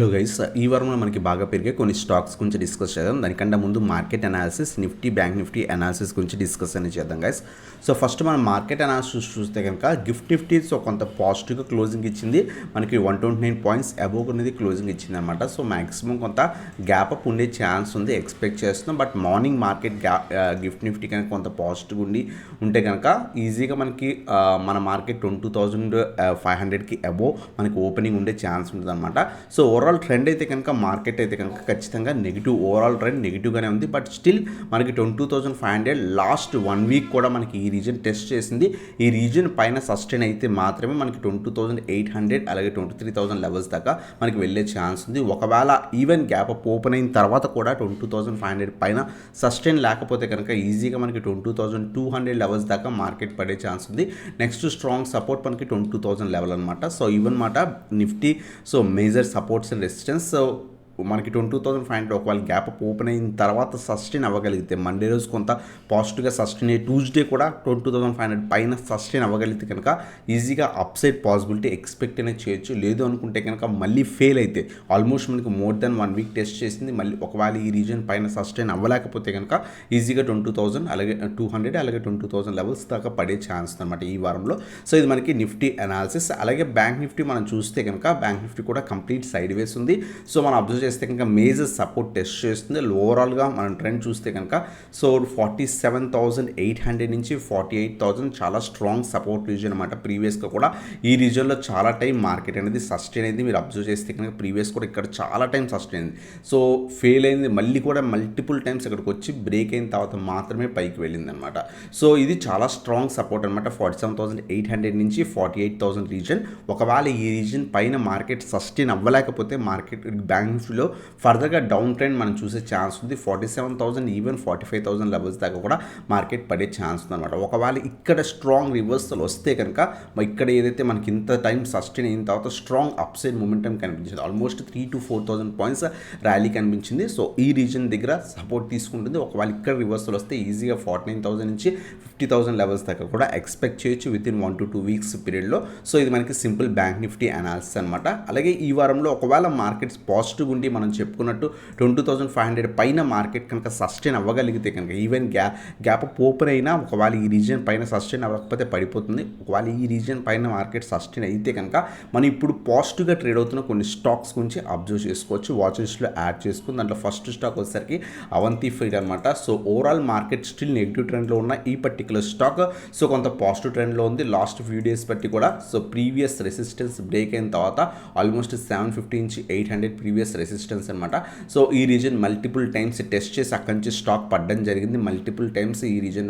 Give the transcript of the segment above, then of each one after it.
Hello guys, ఈ వారంలో మనకి బాగా పెరిగే కొన్ని స్టాక్స్ గురించి డిస్కస్ చేద్దాం. దానికంటే ముందు market analysis, Nifty bank Nifty analysis గురించి డిస్కస్ అనేది చేద్దాం గైస్. సో ఫస్ట్ మనం మార్కెట్ అనాలిసిస్ చూస్తే కనుక నిఫ్టీ సో కొంత పాజిటివ్గా క్లోజింగ్ ఇచ్చింది. మనకి 129 పాయింట్స్ అబోవ్ అనేది క్లోజింగ్ ఇచ్చింది అనమాట. సో మ్యాక్సిమం కొంత గ్యాప్ అప్ ఉండే ఛాన్స్ ఉంది, ఎక్స్పెక్ట్ చేస్తున్నాం. బట్ మార్నింగ్ మార్కెట్ నిఫ్టీ కనుక కొంత పాజిటివ్ ఉంటే కనుక ఈజీగా మనకి మన మార్కెట్ 22,500కి అబోవ్ మనకి ఓపెనింగ్ ఉండే ఛాన్స్ ఉంటుంది అనమాట. సో ఓవరాల్ ట్రెండ్ అయితే కనుక మార్కెట్ అయితే కనుక ఖచ్చితంగా నెగిటివ్, ఓవరాల్ ట్రెండ్ నెగిటివ్గానే ఉంది. బట్ స్టిల్ మనకి 22,500 లాస్ట్ 1 వీక్ కూడా మనకి ఈ రీజన్ టెస్ట్ చేసింది. ఈ రీజన్ పైన సస్టైన్ అయితే మాత్రమే మనకి 22,800 అలాగే 23,000 లెవెల్స్ దాకా మనకి వెళ్ళే ఛాన్స్ ఉంది. ఒకవేళ ఈవెన్ గ్యాప్ అప్ ఓపెన్ అయిన తర్వాత కూడా 22,500 పైన సస్టైన్ లేకపోతే కనుక ఈజీగా మనకి 22,200 లెవెల్స్ దాకా మార్కెట్ పడే ఛాన్స్ ఉంది. నెక్స్ట్ స్ట్రాంగ్ సపోర్ట్ మనకి 22,000 లెవెల్ అనమాట. సో ఈవెన్ మాట Nifty so major supports and resistance. So మనకి 22,500 ఒకవేళ గ్యాప్ అప్ ఓపెన్ అయిన తర్వాత సస్టైన్ అవ్వగలిగితే, మండే రోజు కొంత పాజిటివ్గా సస్టైన్ అయ్యి ట్యూస్డే కూడా 22,500 పైన సస్టైన్ అవ్వగలిగితే కనుక ఈజీగా అప్సైడ్ పాసిబిలిటీ ఎక్స్పెక్ట్ అనేది చేయొచ్చు. లేదు అనుకుంటే కనుక మళ్ళీ ఫెయిల్ అయితే, ఆల్మోస్ట్ మనకి మోర్ దెన్ 1 వీక్ టెస్ట్ చేసింది. మళ్ళీ ఒకవేళ ఈ రీజన్ పైన సస్టైన్ అవ్వలేకపోతే కనుక ఈజీగా 22,000 అలాగే 200 అలాగే 22,000 లెవెల్స్ దాకా పడే ఛాన్స్ అనమాట ఈ వారంలో. సో ఇది మనకి నిఫ్టీ అనాలిసిస్. అలాగే బ్యాంక్ నిఫ్టీ మనం చూస్తే కనుక బ్యాంక్ నిఫ్టీ కూడా కంప్లీట్ సైడ్ వేస్ ఉంది. సో మనం అబ్జర్వ్ చేస్తే కనుక మేజర్ సపోర్ట్ టెస్ట్ చేస్తుంది. ఓవరాల్గా మనం ట్రెండ్ చూస్తే కనుక సో 47,800 నుంచి 48,000 చాలా స్ట్రాంగ్ సపోర్ట్ రీజన్ అనమాట. ప్రీవియస్గా కూడా ఈ రీజన్లో చాలా టైం మార్కెట్ అనేది సస్టైన్ అయింది. మీరు అబ్జర్వ్ చేస్తే కనుక ప్రీవియస్ కూడా ఇక్కడ చాలా టైం సస్టైన్ అయింది. సో ఫెయిల్ అయింది, మళ్ళీ కూడా మల్టిపుల్ టైమ్స్ ఇక్కడికి వచ్చి బ్రేక్ అయిన తర్వాత మాత్రమే పైకి వెళ్ళింది అనమాట. సో ఇది చాలా స్ట్రాంగ్ సపోర్ట్ అనమాట. 47,800 నుంచి 48,000 రీజన్. ఒకవేళ ఈ రీజన్ పైన మార్కెట్ సస్టైన్ అవ్వలేకపోతే మార్కెట్ బ్యాంక్ నిఫ్టీలో ఫర్దర్గా డౌన్ ట్రెండ్ మనం చూసే ఛాన్స్ ఉంది. 47,000 ఈవెన్ 45,000 లెవెల్స్ దాకా కూడా మార్కెట్ పడే ఛాన్స్ ఉంది అనమాట. ఒకవేళ ఇక్కడ స్ట్రాంగ్ రివర్సల్ వస్తే కనుక ఇక్కడ ఏదైతే మనకి ఇంత టైం సస్టైన్ అయిన తర్వాత స్ట్రాంగ్ అప్సైడ్ మొమెంటం కనిపించింది. ఆల్మోస్ట్ 3,000 to 4,000 పాయింట్స్ ర్యాలీ కనిపించింది. సో ఈ రీజన్ దగ్గర సపోర్ట్ తీసుకుంటుంది. ఒకవేళ ఇక్కడ రివర్సల్ వస్తే ఈజీగా 49,000 నుంచి 50,000 లెవెల్స్ దాకా కూడా ఎక్స్పెక్ట్ చేయొచ్చు విత్ ఇన్ 1 to 2 వీక్స్ పీరియడ్లో. సో ఇది మనకి సింపుల్ బ్యాంక్ నిఫ్టీ అనాలిసిస్ అనమాట. అలాగే ఈ వారంలో ఒకవేళ మార్కెట్స్ పాజిటివ్ ఉండి మనం చెప్పుకున్నట్టు 22,500 పైన మార్కెట్ కనుక సస్టైన్ అవ్వగలిగితే కనుక ఈవెన్ గ్యాప్ అప్ ఓపెన్ అయినా ఒకవేళ ఈ రీజన్ పైన సస్టైన్ అవ్వకపోతే పడిపోతుంది. ఒకవేళ ఈ రీజన్ పైన మార్కెట్ సస్టైన్ అయితే కనుక మనం ఇప్పుడు పాజిటివ్గా ట్రేడ్ అవుతున్న కొన్ని స్టాక్స్ గురించి అబ్జర్వ్ చేసుకోవచ్చు, వాచ్ లిస్ట్లో యాడ్ చేసుకుని. దాంట్లో ఫస్ట్ స్టాక్ వచ్చేసరికి అవంతి ఫీడ్ అనమాట. So overall market still negative ట్రెండ్లో ఉన్న ఈ పర్టికులర్ స్టాక్ సో కొంత పాజిటివ్ ట్రెండ్లో ఉంది లాస్ట్ ఫ్యూ డేస్ బట్టి కూడా. సో ప్రీవియస్ రెసిస్టెన్స్ బ్రేక్ అయిన తర్వాత ఆల్మోస్ట్ 750 నుంచి 800 ప్రీవియస్ రెసిస్టెన్స్ అనమాట. సో ఈ రీజన్ మల్టిపుల్ టైమ్స్ టెస్ట్ చేసి అక్కడి నుంచి స్టాక్ పడడం జరిగింది. మల్టిపుల్ టైమ్స్ ఈ రీజన్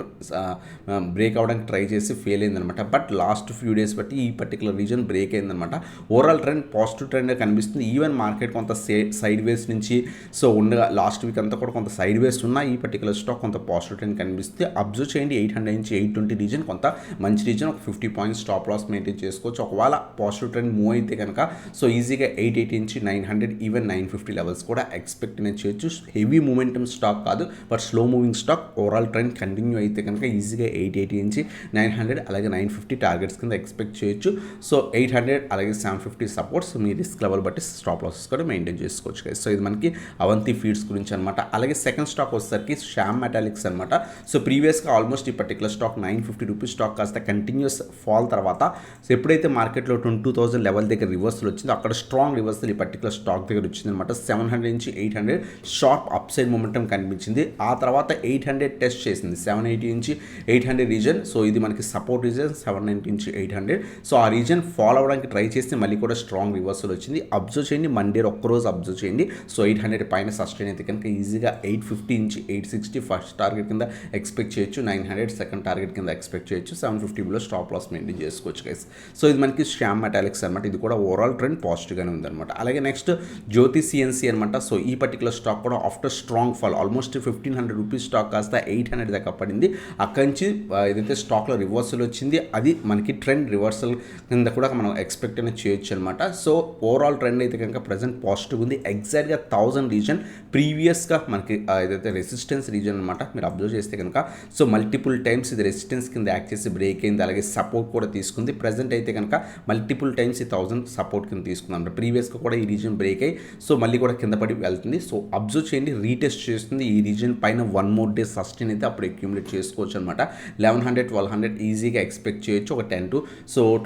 బ్రేక్ అవడానికి ట్రై చేసి ఫెయిల్ అయిందనమాట. బట్ లాస్ట్ ఫ్యూ డేస్ బట్టి ఈ పర్టికులర్ రీజన్ బ్రేక్ అయిందనమాట. ఓవరాల్ ట్రెండ్ పాజిటివ్ ట్రెండ్ కనిపిస్తుంది. ఈవెన్ మార్కెట్ కొంత సైడ్ వేస్ నుంచి సో ఉండగా లాస్ట్ వీక్ అంతా కూడా కొంత సైడ్ వేస్ ఉన్న ఈ పర్టికులర్ స్టాక్ కొంత పాజిటివ్ ట్రెండ్ కనిపిస్తుంది. అబ్జర్వ్ చేయండి. 800 నుంచి 820 రీజన్ కొంత మంచి రీజన్. ఒక 50 పాయింట్స్ స్టాప్ లాస్ మెయింటైన్ చేసుకోవచ్చు. ఒకవేళ పాజిటివ్ ట్రెండ్ మూవ్ అయితే కనుక సో ఈజీగా 880 నుంచి 900 ఈవెన్ 950 లెవెల్స్ కూడా ఎక్స్పెక్ట్ అనేది చేయొచ్చు. హెవీ మూమెంటమ్ స్టాక్ కాదు, but slow moving stock. Overall trend continue అయితే కనుక ఈజీగా 880 నుంచి 900 అలాగే 950 టార్గెట్స్ కింద ఎక్స్పెక్ట్ చేయొచ్చు. సో 800 అలాగే 750 సపోర్ట్స్ మీ రిస్క్ లెవెల్ బట్టి స్టాప్ లాసెస్ కూడా మెయింటైన్ చేసుకోవచ్చు. సో ఇది మనకి అవంతి ఫీడ్స్ గురించి అనమాట. అలాగే సెకండ్ స్టాక్ వచ్చేసరికి శ్యామ్ మెటాలిక్స్ అనమాట. సో ప్రీవియస్గా ఆల్మోస్ట్ ఈ పర్టికులర్ స్టాక్ 950 రూపీస్ స్టాక్ కాస్త కంటిన్యూస్ ఫాల్ తర్వాత సో ఎప్పుడైతే మార్కెట్లో 22,000 లెవెల్ దగ్గర రివర్సల్ వచ్చిందో అక్కడ స్ట్రాంగ్ రివర్సల్ ఈ పర్టికులర్ స్టాక్ దగ్గర వచ్చింది అనమాట. 700 నుంచి 800 షార్ప్ అప్సైడ్ మొమెంటం కనిపించింది. ఆ తర్వాత 800 టెస్ట్ చేసింది. 780 నుంచి 800 రీజన్. సో ఇది మనకి సపోర్ట్ రీజన్ 790 నుంచి 800. సో ఆ రీజన్ ఫాలో అవ్వడానికి ట్రై చేస్తే మళ్ళీ కూడా స్ట్రాంగ్ రివర్సల్ వచ్చింది. అబ్జర్వ్ చేయండి, మండే ఒక్కరోజు అబ్జర్వ్ చేయండి. సో 800 పైన సస్టైన్ అయితే కనుక ఈజీగా 850 నుంచి 860 ఫస్ట్ టార్గెట్ కింద ఎక్స్పెక్ట్ చేయొచ్చు. 900 సెకండ్ టార్గెట్ కింద ఎక్స్పెక్ట్ చేయొచ్చు. 750లో స్టాప్ లాస్ మెయింటైన్ చేసుకోవచ్చు గైస్. సో ఇది మనకి శ్యామ్ మెటాలిక్స్ అనమాట. ఇది కూడా ఓవరాల్ ట్రెండ్ పాజిటివ్గానే ఉందన్నమాట. అలాగే నెక్స్ట్ జ్యోతి సిఎన్సి అనమాట. సో ఈ పర్టికులర్ స్టాక్ కూడా after strong fall almost 1500 rupees stock కాస్త 800 దాకా పడింది. అక్కడి నుంచి ఏదైతే స్టాక్లో రివర్సల్ వచ్చింది అది మనకి ట్రెండ్ రివర్సల్ కింద కూడా మనం ఎక్స్పెక్ట్ అనేది చేయొచ్చు అనమాట. సో ఓవరాల్ ట్రెండ్ అయితే కనుక ప్రజెంట్ పాజిటివ్ ఉంది. ఎగ్జాక్ట్గా 1000 రీజన్ ప్రీవియస్గా మనకి ఏదైతే రెసిస్టెన్స్ రీజన్ అనమాట. మీరు అబ్జర్వ్ చేస్తే కనుక సో మల్టిపుల్ టైమ్స్ ఇది రెసిస్టెన్స్ కింద యాక్ట్ చేసి బ్రేక్ అయింది. అలాగే సపోర్ట్ కూడా తీసుకుంది. ప్రజెంట్ అయితే కనుక మల్టిపుల్ టైమ్స్ ఈ 1000 సపోర్ట్ కింద తీసుకుందాం. ప్రీవియస్గా కూడా ఈ రీజన్ బ్రేక్ అయ్యి సో మళ్ళీ కూడా కింద పడి వెళ్తుంది. సో అబ్జర్వ్ చేయండి, రీటెస్ట్ చేస్తుంది. ఈ రీజన్ పైన 1 more day సస్టైన్ అయితే అప్పుడు అక్యూములేట్ చేసుకోవచ్చు అనమాట. 1100 1200 ఈజీగా ఎక్స్పెక్ట్ చేయొచ్చు. ఒక 10 to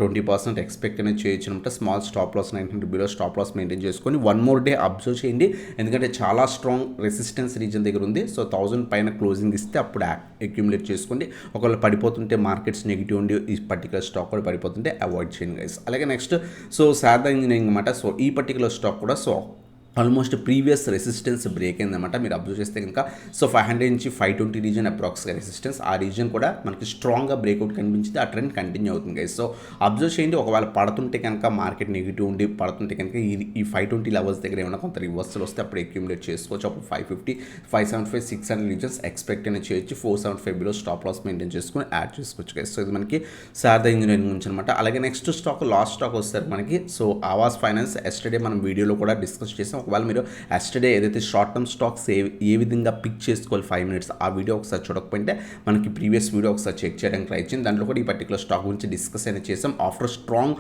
20% ఎక్స్పెక్ట్ అనేది చేయొచ్చు అనమాట. Small stop loss 900 below stop loss maintain చేసుకొని 1 more day అబ్జర్వ్ చేయండి. ఎందుకంటే చాలా స్ట్రాంగ్ రెసిస్టెన్స్ రీజన్ దగ్గర ఉంది. సో 1000 పైన క్లోజింగ్ ఇస్తే అప్పుడు అక్యూములేట్ చేసుకోండి. ఒకవేళ పడిపోతుంటే మార్కెట్స్ నెగిటివ్ ఉండి ఈ పర్టికులర్ స్టాక్ కూడా పడిపోతుంటే అవాయిడ్ చేయండి గైస్. అలాగే నెక్స్ట్ సో శారదా ఇంజనీరింగ్ అనమాట. సో ఈ పర్టికులర్ స్టాక్ కూడా so almost previous resistance break అయిందన్నమాట. మీరు అబ్జర్వ్ చేస్తే కనుక సో 500 నుంచి 520 రీజన్ అప్రాక్స్గా రెసిస్టెన్స్, ఆ రీజన్ కూడా మనకి స్ట్రాంగ్గా బ్రేక్అవుట్ కనిపించింది. ఆ ట్రెండ్ కంటిన్యూ అవుతుంది గైస్. సో అబ్జర్వ్ చేయండి, ఒకవేళ పడుతుంటే కనుక మార్కెట్ నెగిటివ్ ఉండి పడుతుంటే కనుక ఈ 520 లెవెల్స్ దగ్గర ఏమైనా కొంత రివర్సల్ వస్తే అప్పుడు అక్యూములేట్ చేసుకోవచ్చు. అప్పుడు 550 575 600 రీజన్స్ ఎక్స్పెక్ట్ అనేది చేయొచ్చు. 475 బిలో స్టాప్ లాస్ మెయింటైన్ చేసుకుని యాడ్ చేసుకోవచ్చు గైస్. సో ఇది మనకి శారదా ఇంజనీరింగ్ నుంచి అనమాట. అలాగే నెక్స్ట్ స్టాక్ లాస్ట్ స్టాక్ వస్తారు మనకి సో ఆవాస్ ఫైనాన్స్. ఎస్టర్డే మనం వీడియోలో కూడా డిస్కస్ చేసాం. ఒకవేళ మీరు ఎస్టర్డే ఏదైతే షార్ట్ టర్మ్ స్టాక్స్ ఏ విధంగా పిక్ చేసుకోవాలి 5 minutes ఆ వీడియో ఒకసారి చూడకపోతే మనకి ప్రీవియస్ వీడియో ఒకసారి చెక్ చేయడానికి ట్రై చేయండి. దాంట్లో కూడా ఈ పర్టికులర్ స్టాక్ గురించి డిస్కస్ అనేది చేసాం. ఆఫ్టర్ స్ట్రాంగ్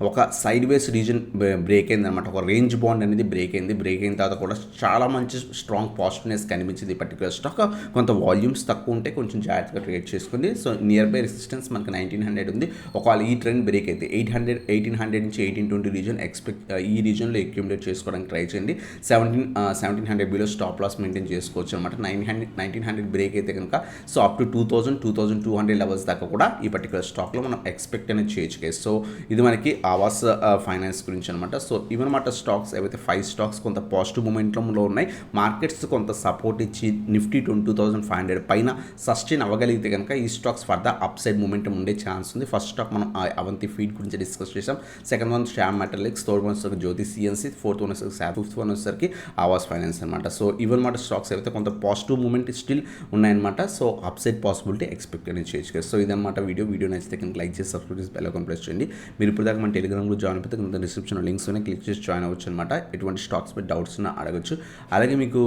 ఒక సైడ్ వేస్ రీజన్ బ్రేక్ అయింది అనమాట. ఒక రేంజ్ బాండ్ అనేది బ్రేక్ అయింది. బ్రేక్ అయిన తర్వాత కూడా చాలా మంచి స్ట్రాంగ్ పాజిటివ్నెస్ కనిపించింది ఈ పర్టికులర్ స్టాక్. కొంత వాల్యూమ్స్ తక్కువ ఉంటే కొంచెం జాగ్రత్తగా ట్రేడ్ చేసుకోండి. సో నియర్ బై రెసిస్టెన్స్ మనకి 1900 ఉంది. ఒకవేళ ఈ ట్రెండ్ బ్రేక్ అయితే 1800 నుంచి 1820 రీజన్ ఎక్స్పెక్ట్ ఈ రీజన్లో అక్యూములేట్ చేసుకోవడానికి ట్రై చేయండి. 1700 బిలో స్టాప్ లాస్ మెయింటైన్ చేసుకోవచ్చు అనమాట. 1900 బ్రేక్ అయితే కనుక సో అప్ టు 2200 లెవెల్స్ దాకా కూడా ఈ పర్టికులర్ స్టాక్లో మనం ఎక్స్పెక్ట్ అనేది చేయొచ్చు కేసు. సో ఇది మనకి ఆవాస్ ఫైనాన్స్ గురించి అనమాట. సో ఇవన్నమాట స్టాక్స్ ఏవైతే 5 స్టాక్స్ కొంత పాజిటివ్ మూమెంట్లో ఉన్నాయి. మార్కెట్స్ కొంత సపోర్ట్ ఇచ్చి నిఫ్టీ 22,500 పైన సస్టైన్ అవ్వగలిగితే కనుక ఈ stocks further up side momentum ఉండే ఛాన్స్ ఉంది. ఫస్ట్ స్టాక్ మనం అవంతి ఫీడ్ గురించి డిస్కస్ చేసాం. Second one Shyam metallics, third one వచ్చేసరికి జ్యోతి సిఎన్సి, ఫోర్త్ వన్ వచ్చేసరికి ఫిఫ్త్ వన్ వచ్చేసరికి ఆవాస్ ఫైనాన్స్ అనమాట. సో ఇవన్నమాట స్టాక్స్ అయితే కొంత పాజిటివ్ మూమెంట్ స్టిల్ ఉన్నాయన్నమాట. సో అప్సైడ్ పాసిబిలిటీ ఎక్స్పెక్ట్ అనేది చేయొచ్చు. సో ఇదన్నమాట వీడియో నచ్చితే కనుక లైక్ చేసి సబ్స్క్రైబ్ చేసి బెల్ ఐకాన్ ప్రెస్ చేయండి. మీరు ఇప్పుడు దాకా మన టెలిగ్రామ్లో జాయిన్ అయిపోతే కింద డిస్క్రిప్షన్లో లింక్స్ ఉన్నాయి, క్లిక్ చేసి జాయిన్ అవ్వచ్చు అనమాట. ఎటువంటి స్టాక్స్ మీద డౌట్స్ ఉన్నా అడగచ్చు. అలాగే మీకు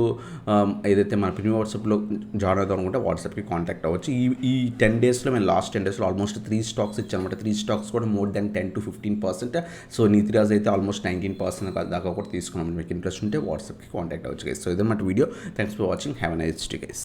ఏదైతే మన ప్రీమియం వాట్సాప్లో జాయిన్ అవుతాం అనుకుంటే వాట్సాప్కి కాంటాక్ట్ అవ్వచ్చు. ఈ 10 daysలో మేము లాస్ట్ 10 daysలో ఆల్మోస్ట్ 3 స్టాక్స్ ఇచ్చామన్నమాట. 3 స్టాక్స్ కూడా మోర్ దెన్ 10 to 15%. సో నీతిరాజ్ అయితే ఆల్మోస్ట్ 19% దాకా కూడా తీసుకున్నాం. మీకు ఇంట్రెస్ట్ ఉంటే వాట్సాప్కి కాంటాక్ట్ అవ్వచ్చు గైస్. సో ఇదన్నమాట video. Thanks for watching. Have a nice day guys.